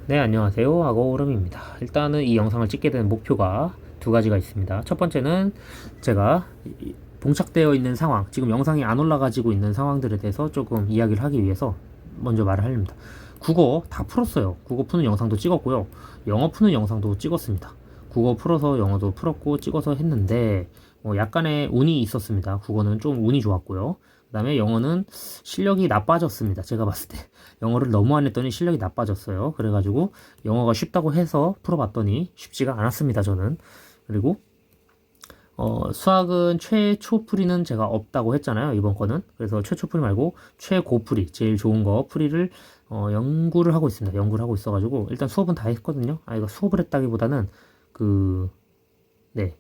네, 안녕하세요. 악어오름입니다. 일단은 이 영상을 찍게 된 목표가 두 가지가 있습니다. 첫 번째는 제가 봉착되어 있는 상황, 지금 영상이 안 올라가지고 있는 상황들에 대해서 조금 이야기를 하기 위해서 먼저 말을 하렵니다. 국어 다 풀었어요. 국어 푸는 영상도 찍었고요. 영어 푸는 영상도 찍었습니다. 국어 풀어서 영어도 풀었고 찍어서 했는데 약간의 운이 있었습니다. 국어는 좀 운이 좋았고요. 그 다음에 영어는 실력이 나빠졌습니다. 제가 봤을 때 영어를 너무 안 했더니 실력이 나빠졌어요. 그래가지고 영어가 쉽다고 해서 풀어봤더니 쉽지가 않았습니다. 저는. 그리고 수학은 최초풀이는 제가 없다고 했잖아요. 이번 거는. 그래서 최초풀이 말고 최고풀이, 제일 좋은 거 풀이를 연구를 하고 있습니다. 연구를 하고 있어가지고 일단 수업은 다 했거든요. 이거 수업을 했다기보다는 네.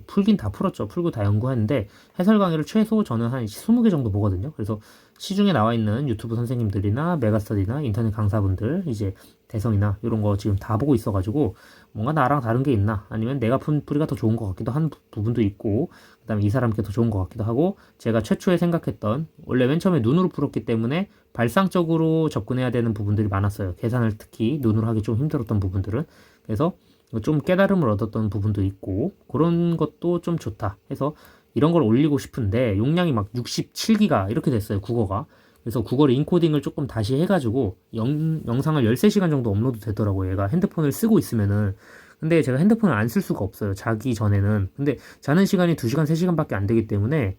풀긴 다 풀었죠. 풀고 다 연구했는데 해설 강의를 최소 저는 한 20개 정도 보거든요. 그래서 시중에 나와 있는 유튜브 선생님들이나 메가스터디나 인터넷 강사분들 이제 대성이나 이런 거 지금 다 보고 있어가지고 뭔가 나랑 다른 게 있나 아니면 내가 푼 풀이가 더 좋은 것 같기도 한 부분도 있고 그 다음에 이 사람께 더 좋은 것 같기도 하고 제가 최초에 생각했던 원래 맨 처음에 눈으로 풀었기 때문에 발상적으로 접근해야 되는 부분들이 많았어요. 계산을 특히 눈으로 하기 좀 힘들었던 부분들은. 그래서 좀 깨달음을 얻었던 부분도 있고 그런 것도 좀 좋다 해서 이런 걸 올리고 싶은데 용량이 막 67기가 이렇게 됐어요. 국어가. 그래서 국어를 인코딩을 조금 다시 해가지고 영상을 13시간 정도 업로드 되더라고요. 얘가 핸드폰을 쓰고 있으면은. 근데 제가 핸드폰을 안 쓸 수가 없어요. 자기 전에는. 근데 자는 시간이 2시간, 3시간밖에 안 되기 때문에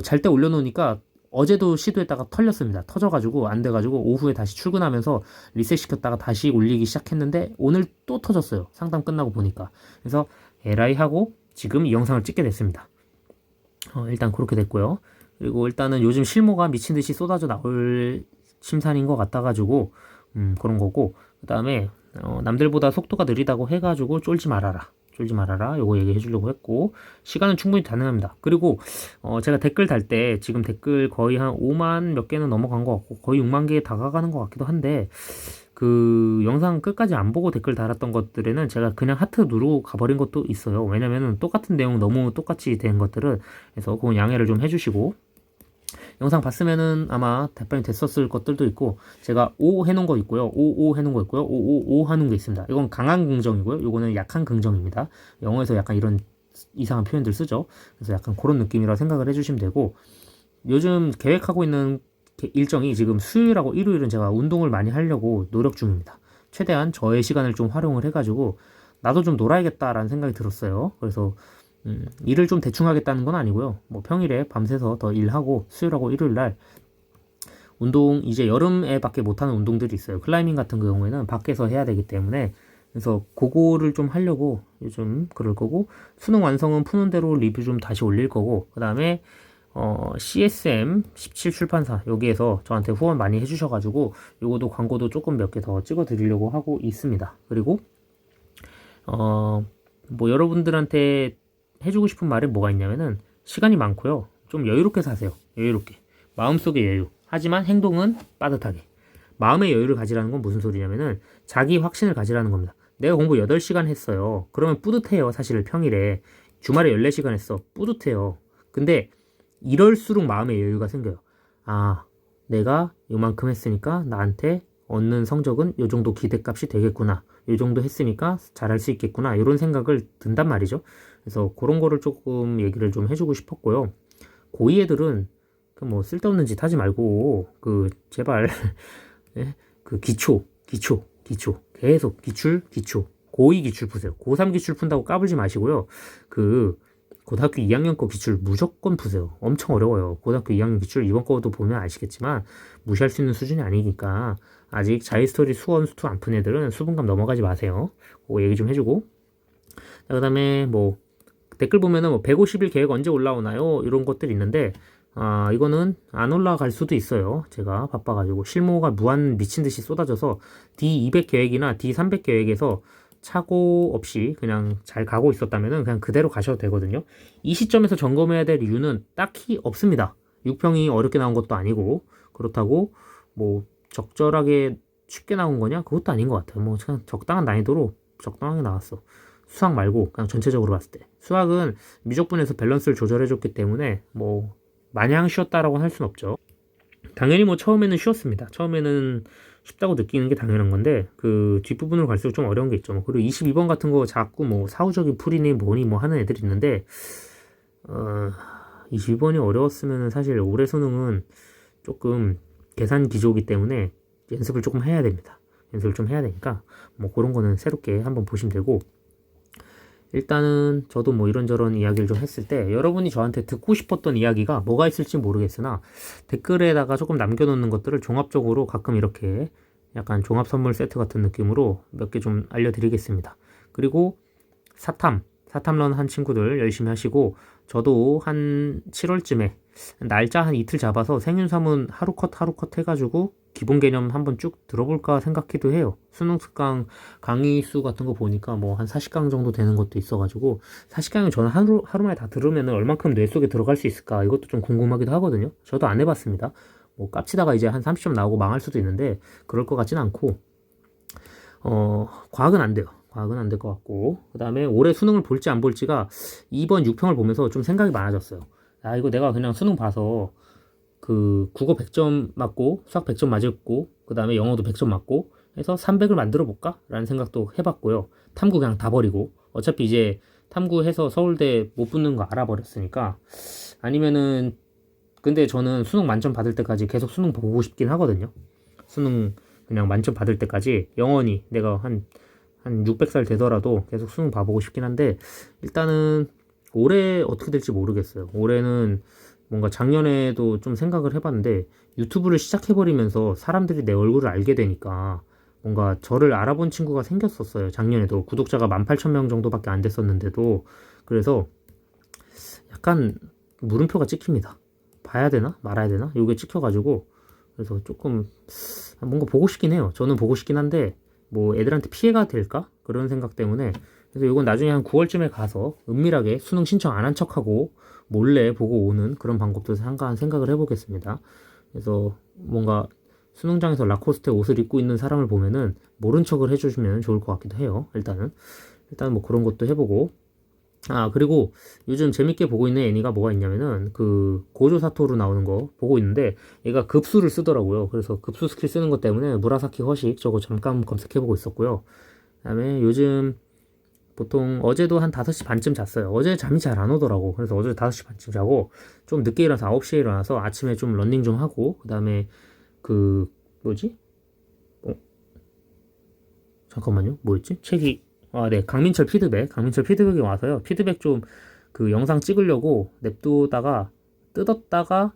잘 때 올려놓으니까 어제도 시도했다가 털렸습니다. 터져가지고 안 돼가지고 오후에 다시 출근하면서 리셋 시켰다가 다시 올리기 시작했는데 오늘 또 터졌어요. 상담 끝나고 보니까. 그래서 에라이 하고 지금 이 영상을 찍게 됐습니다. 일단 그렇게 됐고요. 그리고 일단은 요즘 실무가 미친 듯이 쏟아져 나올 심산인 것 같아가지고 그런 거고 그 다음에 남들보다 속도가 느리다고 해가지고 쫄지 말아라. 요거 얘기해 주려고 했고 시간은 충분히 가능합니다. 그리고 제가 댓글 달 때 지금 댓글 거의 한 5만 몇 개는 넘어간 것 같고 거의 6만 개에 다가가는 것 같기도 한데 그 영상 끝까지 안 보고 댓글 달았던 것들에는 제가 그냥 하트 누르고 가버린 것도 있어요. 왜냐면은 똑같은 내용 너무 똑같이 된 것들은 그래서 그건 양해를 좀 해주시고 영상 봤으면은 아마 답변이 됐었을 것들도 있고 제가 O 해놓은 거 있고요. O 해놓은 거 있고요. O 하는 게 있습니다. 이건 강한 긍정이고요. 이거는 약한 긍정입니다. 영어에서 약간 이런 이상한 표현들 쓰죠. 그래서 약간 그런 느낌이라 생각을 해주시면 되고 요즘 계획하고 있는 일정이 지금 수요일하고 일요일은 제가 운동을 많이 하려고 노력 중입니다. 최대한 저의 시간을 좀 활용을 해가지고 나도 좀 놀아야겠다라는 생각이 들었어요. 그래서 일을 좀 대충 하겠다는 건 아니고요. 뭐 평일에 밤새서 더 일하고 수요일하고 일요일 날 운동 이제 여름에 밖에 못하는 운동들이 있어요. 클라이밍 같은 경우에는 밖에서 해야 되기 때문에 그래서 그거를 좀 하려고 요즘 그럴 거고 수능 완성은 푸는 대로 리뷰 좀 다시 올릴 거고 그 다음에 CSM 17 출판사 여기에서 저한테 후원 많이 해주셔가지고 요거도 광고도 조금 몇 개 더 찍어 드리려고 하고 있습니다. 그리고 뭐 여러분들한테 해주고 싶은 말이 뭐가 있냐면은 시간이 많고요. 좀 여유롭게 사세요. 여유롭게. 마음속의 여유. 하지만 행동은 빠듯하게. 마음의 여유를 가지라는 건 무슨 소리냐면은 자기 확신을 가지라는 겁니다. 내가 공부 8시간 했어요. 그러면 뿌듯해요. 사실 평일에. 주말에 14시간 했어. 뿌듯해요. 근데 이럴수록 마음의 여유가 생겨요. 아, 내가 요만큼 했으니까 나한테 얻는 성적은 요 정도 기대값이 되겠구나. 요 정도 했으니까 잘할 수 있겠구나. 이런 생각을 든단 말이죠. 그래서 그런 거를 조금 얘기를 좀 해주고 싶었고요. 고2 애들은 그 뭐 쓸데없는 짓 하지 말고 그 제발 예? 그 기초 계속 기초 고2 기출 푸세요. 고3 기출 푼다고 까불지 마시고요. 그 고등학교 2학년 거 기출 무조건 푸세요. 엄청 어려워요. 고등학교 2학년 기출 이번 거도 보면 아시겠지만 무시할 수 있는 수준이 아니니까 아직 자유스토리 수원 수투 안 푼 애들은 수분감 넘어가지 마세요. 그거 얘기 좀 해주고 그 다음에 뭐 댓글 보면은 뭐 150일 계획 언제 올라오나요? 이런 것들이 있는데 이거는 안 올라갈 수도 있어요. 제가 바빠가지고 실무가 무한 미친듯이 쏟아져서 D200 계획이나 D300 계획에서 착오 없이 그냥 잘 가고 있었다면은 그냥 그대로 가셔도 되거든요. 이 시점에서 점검해야 될 이유는 딱히 없습니다. 6평이 어렵게 나온 것도 아니고 그렇다고 뭐 적절하게 쉽게 나온 거냐? 그것도 아닌 것 같아요. 뭐 그냥 적당한 난이도로 적당하게 나왔어. 수학 말고 그냥 전체적으로 봤을 때 수학은 미적분에서 밸런스를 조절해줬기 때문에 뭐 마냥 쉬웠다라고 할 순 없죠. 당연히 뭐 처음에는 쉬웠습니다. 처음에는 쉽다고 느끼는 게 당연한 건데 그 뒷부분으로 갈수록 좀 어려운 게 있죠. 그리고 22번 같은 거 자꾸 뭐 사후적인 풀이니 뭐니 뭐 하는 애들이 있는데 22번이 어려웠으면 사실 올해 수능은 조금 계산 기조이기 때문에 연습을 조금 해야 됩니다. 연습을 좀 해야 되니까 뭐 그런 거는 새롭게 한번 보시면 되고, 일단은 저도 뭐 이런저런 이야기를 좀 했을 때 여러분이 저한테 듣고 싶었던 이야기가 뭐가 있을지 모르겠으나 댓글에다가 조금 남겨놓는 것들을 종합적으로 가끔 이렇게 약간 종합 선물 세트 같은 느낌으로 몇 개 좀 알려드리겠습니다. 그리고 사탐런 한 친구들 열심히 하시고, 저도 한 7월쯤에 날짜 한 이틀 잡아서 생윤사문 하루 컷 해가지고 기본 개념 한번 쭉 들어볼까 생각해도 해요. 수능 특강 강의 수 같은 거 보니까 뭐 한 40강 정도 되는 것도 있어가지고 40강은 저는 하루 만에 다 들으면 얼만큼 뇌 속에 들어갈 수 있을까, 이것도 좀 궁금하기도 하거든요. 저도 안 해봤습니다. 뭐 깝치다가 이제 한 30점 나오고 망할 수도 있는데 그럴 것 같진 않고, 과학은 안 돼요. 과학은 안 될 것 같고, 그 다음에 올해 수능을 볼지 안 볼지가 2번 6평을 보면서 좀 생각이 많아졌어요. 아, 이거 내가 그냥 수능 봐서 그 국어 100점 맞고 수학 100점 맞았고 그 다음에 영어도 100점 맞고 해서 300을 만들어 볼까? 라는 생각도 해봤고요. 탐구 그냥 다 버리고, 어차피 이제 탐구해서 서울대 못 붙는 거 알아버렸으니까, 아니면은, 근데 저는 수능 만점 받을 때까지 계속 수능 보고 싶긴 하거든요. 수능 그냥 만점 받을 때까지 영원히 내가 한 600살 되더라도 계속 수능 봐보고 싶긴 한데, 일단은 올해 어떻게 될지 모르겠어요. 올해는 뭔가 작년에도 좀 생각을 해봤는데 유튜브를 시작해버리면서 사람들이 내 얼굴을 알게 되니까 뭔가 저를 알아본 친구가 생겼었어요. 작년에도 구독자가 18,000명 정도밖에 안 됐었는데도. 그래서 약간 물음표가 찍힙니다. 봐야 되나 말아야 되나 요게 찍혀가지고, 그래서 조금 뭔가 보고 싶긴 해요. 저는 보고 싶긴 한데 뭐 애들한테 피해가 될까 그런 생각 때문에. 그래서 이건 나중에 한 9월쯤에 가서 은밀하게 수능 신청 안 한 척하고 몰래 보고 오는 그런 방법도 잠깐 생각을 해보겠습니다. 그래서 뭔가 수능장에서 라코스테 옷을 입고 있는 사람을 보면은 모른 척을 해주시면 좋을 것 같기도 해요. 일단 뭐 그런 것도 해보고, 그리고 요즘 재밌게 보고 있는 애니가 뭐가 있냐면은 그 고조 사토루 나오는 거 보고 있는데, 얘가 급수를 쓰더라고요. 그래서 급수 스킬 쓰는 것 때문에 무라사키 허식 저거 잠깐 검색해보고 있었고요. 그다음에 요즘 보통 어제도 한 5시 반쯤 잤어요. 어제 잠이 잘 안 오더라고. 그래서 어제 5시 반쯤 자고 좀 늦게 일어나서 9시에 일어나서 아침에 좀 런닝 좀 하고, 그 다음에 그 뭐지? 잠깐만요. 뭐였지? 책이 네, 강민철 피드백이 와서요. 피드백 좀 그 영상 찍으려고 냅두다가 뜯었다가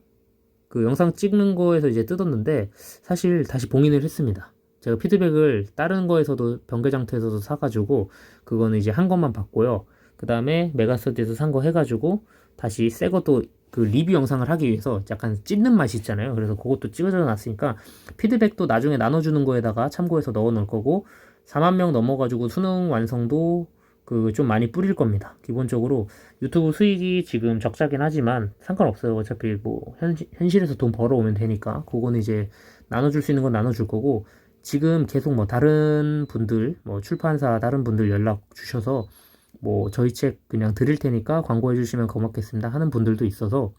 그 영상 찍는 거에서 이제 뜯었는데 사실 다시 봉인을 했습니다. 제가 피드백을 다른 거에서도 변개장터에서도 사가지고 그거는 이제 한 것만 받고요. 그 다음에 메가스터디에서 산 거 해가지고 다시 새 것도 그 리뷰 영상을 하기 위해서 약간 찝는 맛이 있잖아요. 그래서 그것도 찍어져 놨으니까 피드백도 나중에 나눠주는 거에다가 참고해서 넣어 놓을 거고, 4만 명 넘어가지고 수능 완성도 그 좀 많이 뿌릴 겁니다. 기본적으로 유튜브 수익이 지금 적자긴 하지만 상관없어요. 어차피 뭐 현실에서 돈 벌어오면 되니까 그거는 이제 나눠줄 수 있는 건 나눠줄 거고, 지금 계속 뭐 다른 분들 뭐 출판사 다른 분들 연락 주셔서 뭐 저희 책 그냥 드릴 테니까 광고해 주시면 고맙겠습니다 하는 분들도 있어서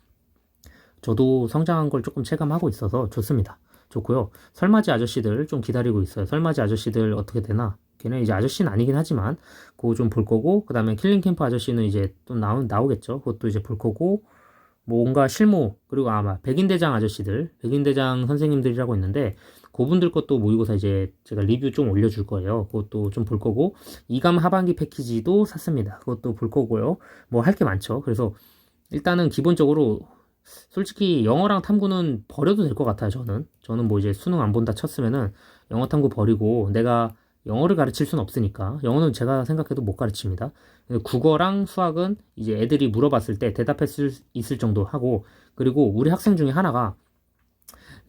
저도 성장한 걸 조금 체감하고 있어서 좋습니다. 좋고요. 설맞이 아저씨들 좀 기다리고 있어요. 설맞이 아저씨들 어떻게 되나? 걔는 이제 아저씨는 아니긴 하지만 그거 좀 볼 거고, 그 다음에 킬링캠프 아저씨는 이제 또 나오겠죠. 그것도 이제 볼 거고, 뭔가 실무, 그리고 아마 백인대장 아저씨들, 백인대장 선생님들이라고 있는데 그분들 것도 모의고사 이제 제가 리뷰 좀 올려줄 거예요. 그것도 좀 볼 거고, 이감 하반기 패키지도 샀습니다. 그것도 볼 거고요. 뭐 할 게 많죠. 그래서 일단은 기본적으로 솔직히 영어랑 탐구는 버려도 될 것 같아요. 저는 뭐 이제 수능 안 본다 쳤으면은 영어 탐구 버리고, 내가 영어를 가르칠 수는 없으니까 영어는 제가 생각해도 못 가르칩니다. 국어랑 수학은 이제 애들이 물어봤을 때 대답할 수 있을 정도 하고, 그리고 우리 학생 중에 하나가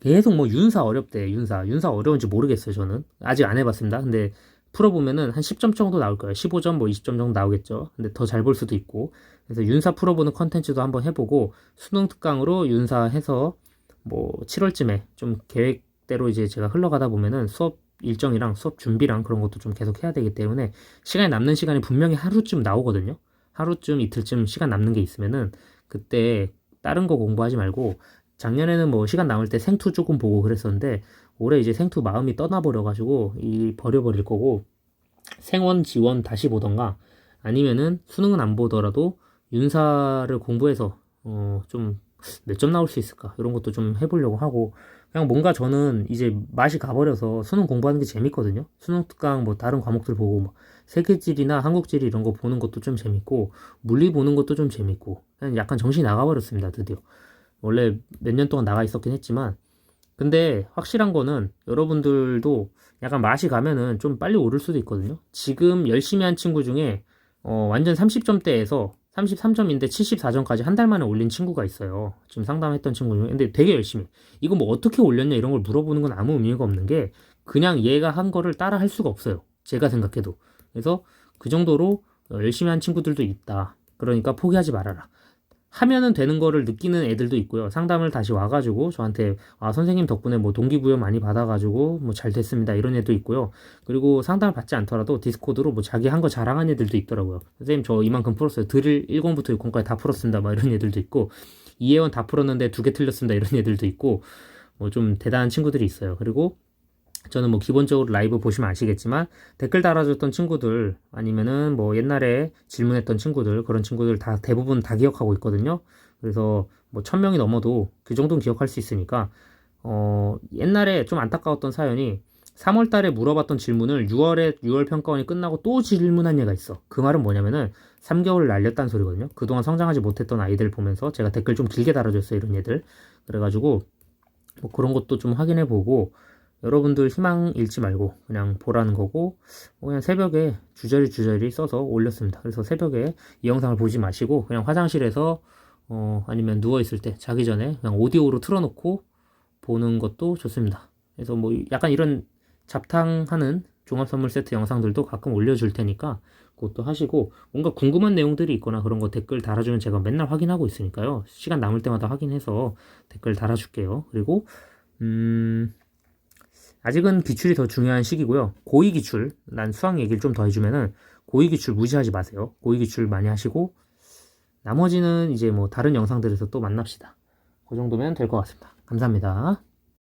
계속 뭐 윤사 어렵대. 윤사 어려운지 모르겠어요. 저는 아직 안 해봤습니다. 근데 풀어보면은 한 10점 정도 나올 거예요. 15점 뭐 20점 정도 나오겠죠. 근데 더 잘 볼 수도 있고. 그래서 윤사 풀어보는 컨텐츠도 한번 해보고, 수능 특강으로 윤사 해서 뭐 7월쯤에 좀 계획대로 이제 제가 흘러가다 보면은 수업 일정이랑 수업 준비랑 그런 것도 좀 계속 해야 되기 때문에 시간이 남는 시간이 분명히 하루쯤 나오거든요. 하루쯤 이틀쯤 시간 남는 게 있으면은 그때 다른 거 공부하지 말고, 작년에는 뭐 시간 남을 때 생투 조금 보고 그랬었는데 올해 이제 생투 마음이 떠나버려가지고 이 버려버릴 거고 생원 지원 다시 보던가 아니면은 수능은 안 보더라도 윤사를 공부해서 좀 몇 점 나올 수 있을까 이런 것도 좀 해보려고 하고 그냥 뭔가 저는 이제 맛이 가버려서 수능 공부하는 게 재밌거든요. 수능 특강 뭐 다른 과목들 보고 막 세계지리나 한국지리 이런 거 보는 것도 좀 재밌고 물리 보는 것도 좀 재밌고 그냥 약간 정신이 나가버렸습니다. 드디어 원래 몇 년 동안 나가 있었긴 했지만 근데 확실한 거는 여러분들도 약간 맛이 가면은 좀 빨리 오를 수도 있거든요. 지금 열심히 한 친구 중에 완전 30점대에서 33점인데 74점까지 한 달 만에 올린 친구가 있어요. 지금 상담했던 친구 중에. 근데 되게 열심히. 이거 뭐 어떻게 올렸냐 이런 걸 물어보는 건 아무 의미가 없는 게 그냥 얘가 한 거를 따라 할 수가 없어요. 제가 생각해도. 그래서 그 정도로 열심히 한 친구들도 있다. 그러니까 포기하지 말아라. 하면은 되는 거를 느끼는 애들도 있고요. 상담을 다시 와가지고 저한테 선생님 덕분에 뭐 동기부여 많이 받아가지고 뭐 잘 됐습니다 이런 애도 있고요. 그리고 상담을 받지 않더라도 디스코드로 뭐 자기 한 거 자랑한 애들도 있더라고요. 선생님 저 이만큼 풀었어요. 드릴 10부터 6까지 다 풀었습니다. 막 이런 애들도 있고 이해원 다 풀었는데 2개 틀렸습니다 이런 애들도 있고 뭐 좀 대단한 친구들이 있어요. 그리고 저는 뭐 기본적으로 라이브 보시면 아시겠지만 댓글 달아줬던 친구들 아니면은 뭐 옛날에 질문했던 친구들 그런 친구들 다 대부분 다 기억하고 있거든요. 그래서 뭐 1000명이 넘어도 그 정도는 기억할 수 있으니까 옛날에 좀 안타까웠던 사연이 3월 달에 물어봤던 질문을 6월 평가원이 끝나고 또 질문한 얘가 있어. 그 말은 뭐냐면은 3개월을 날렸다는 소리거든요. 그동안 성장하지 못했던 아이들 보면서 제가 댓글 좀 길게 달아줬어요. 이런 얘들. 그래가지고 뭐 그런 것도 좀 확인해 보고 여러분들 희망 잃지 말고 그냥 보라는 거고 그냥 새벽에 주저리 써서 올렸습니다. 그래서 새벽에 이 영상을 보지 마시고 그냥 화장실에서 아니면 누워있을 때 자기 전에 그냥 오디오로 틀어놓고 보는 것도 좋습니다. 그래서 뭐 약간 이런 잡탕하는 종합선물 세트 영상들도 가끔 올려줄 테니까 그것도 하시고 뭔가 궁금한 내용들이 있거나 그런 거 댓글 달아주면 제가 맨날 확인하고 있으니까요. 시간 남을 때마다 확인해서 댓글 달아줄게요. 그리고 아직은 기출이 더 중요한 시기고요. 고위 기출, 난 수학 얘기를 좀 더 해주면은 고위 기출 무시하지 마세요. 고위 기출 많이 하시고 나머지는 이제 뭐 다른 영상들에서 또 만납시다. 그 정도면 될 것 같습니다. 감사합니다.